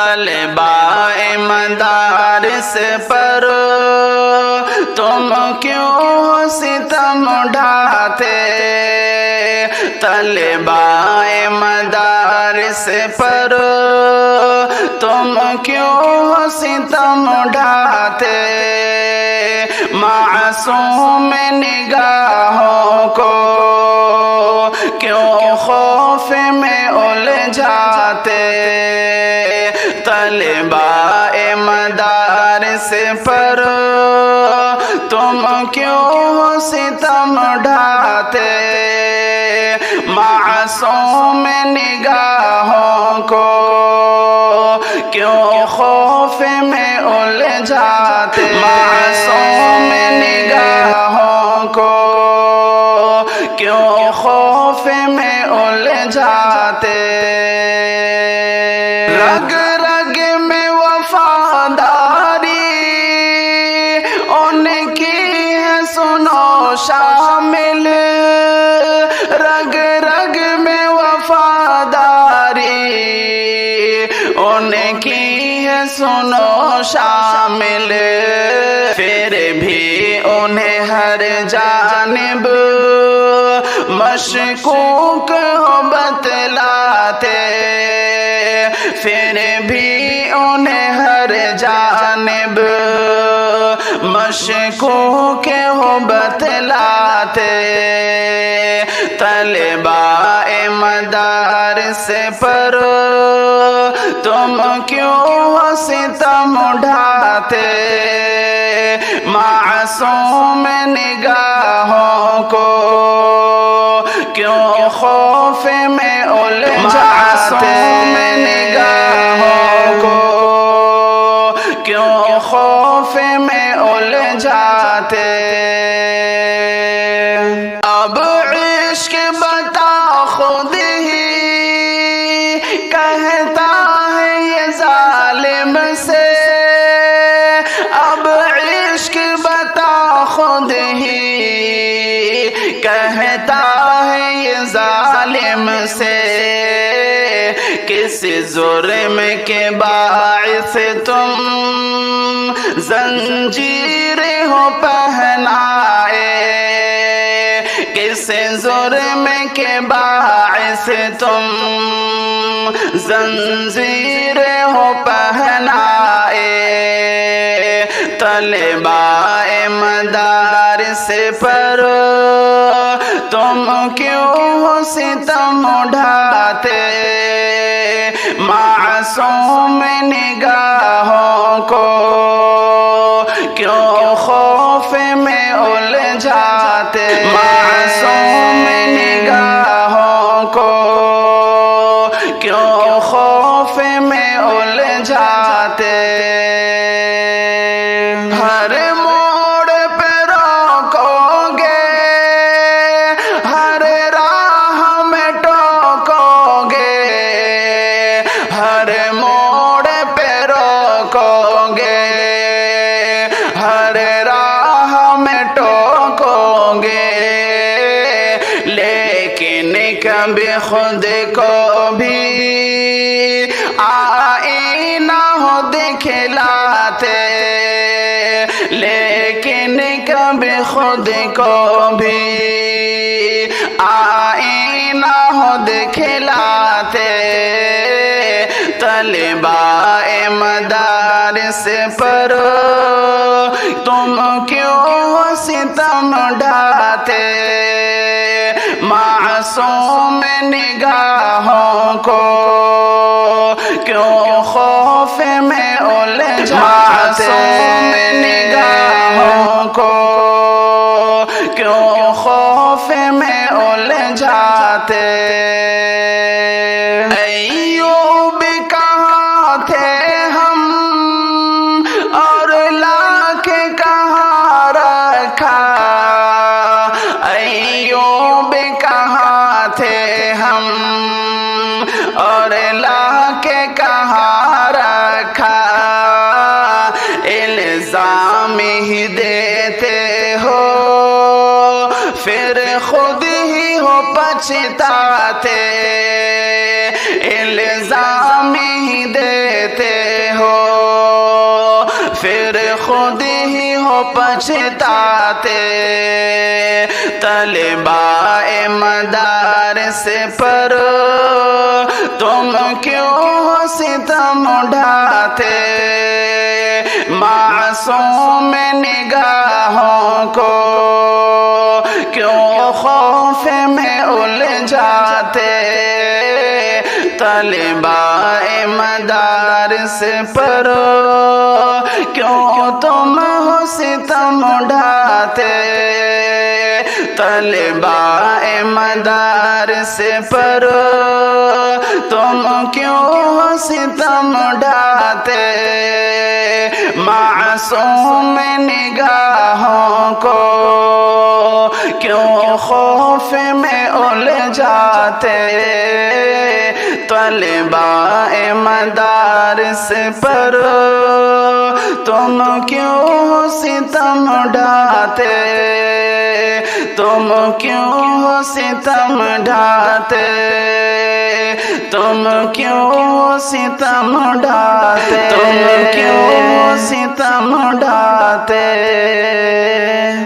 طلباء مدارس پر تم کیوں ستم ڈھاتے، طلباء مدارس پر تم کیوں ستم ڈھاتے، معصوم نگاہوں کو کیوں خوف میں الجھاتے، طلباء مدارس پر تم کیوں ستم ڈھاتے، معصوم نگاہوں کو کیوں خوف میں الجھاتے، معصوم نگاہوں کو کیوں خوف میں الجھاتے، رگ رگ میں وفاداری ان کی ہے سنو شامل، رگ رگ میں وفاداری ان کی ہے سنو شامل، پھر بھی انہیں ہر جانب مشکوک ہو بتلاتے، پھر بھی انہیں ہر جانب مشکوک ہو بتلاتے، طلباء مدارس پر تم کیوں ستم ڈھاتے، معصوم نگاہوں کو کیوں خوف میں الجھاتے، معصوم نگاہوں کو کیوں خوف میں الجھاتے، اب عشق بتا خود ہی کہتا ہے یہ ظالم سے، اب عشق بتا خود ہی کہتا ہے یہ ظالم سے، کس جرم کے باعث تم زنجیر ہو پہنائے، کس جرم کے باعث تم زنجیر ہو پہنائے، طلباء مدارس پر تم کیوں ستم ڈھاتے، معصوم نگاہوں کو کیوں خوف میں الجھاتے، معصوم نگاہوں کو کیوں خوف میں الجھاتے، ہر موڑ پہ روکو گے، ہر راہ میں ٹوکو گے، ہر موڑ پہ روکو گے، ہر راہ میں ٹوکو گے، لیکن کبھی خود کو بھی آئینہ ہو دکھلاتے، لیکن کبھی خود کو بھی آئینہ ہو دکھلاتے، طلباء مدارس پر تم کیوں ستم ڈھاتے، معصوم نگاہوں کو کیوں خوف میں الجھاتے، معصوم نگاہوں کو کیوں خوف میں الجھاتے، ایوب کہاں تھے ہم اور لا کے کہاں رکھا، ایوب کہاں تھے ہم اور لا کے کہاں رکھا، الزام ہی دیتے ہو پھر خود ہی ہو پچھتاتے، الزام ہی دیتے پچھتاتے طلباء مدارس پر تم کیوں ستم ڈھاتے معصوم نگاہوں کو کیوں خوف میں الجھاتے طلباء مدارس پر کیوں تم ستم ڈھاتے طلباء مدارس پر تم کیوں ستم ڈھاتے معصوم نگاہوں کو کیوں خوف میں الجھاتے طلباء مدارس پر تم کیوں ستم ڈھاتے تم کیوں ستم ڈھاتے تم کیوں ستم ڈھاتے تم کیوں ستم ڈھاتے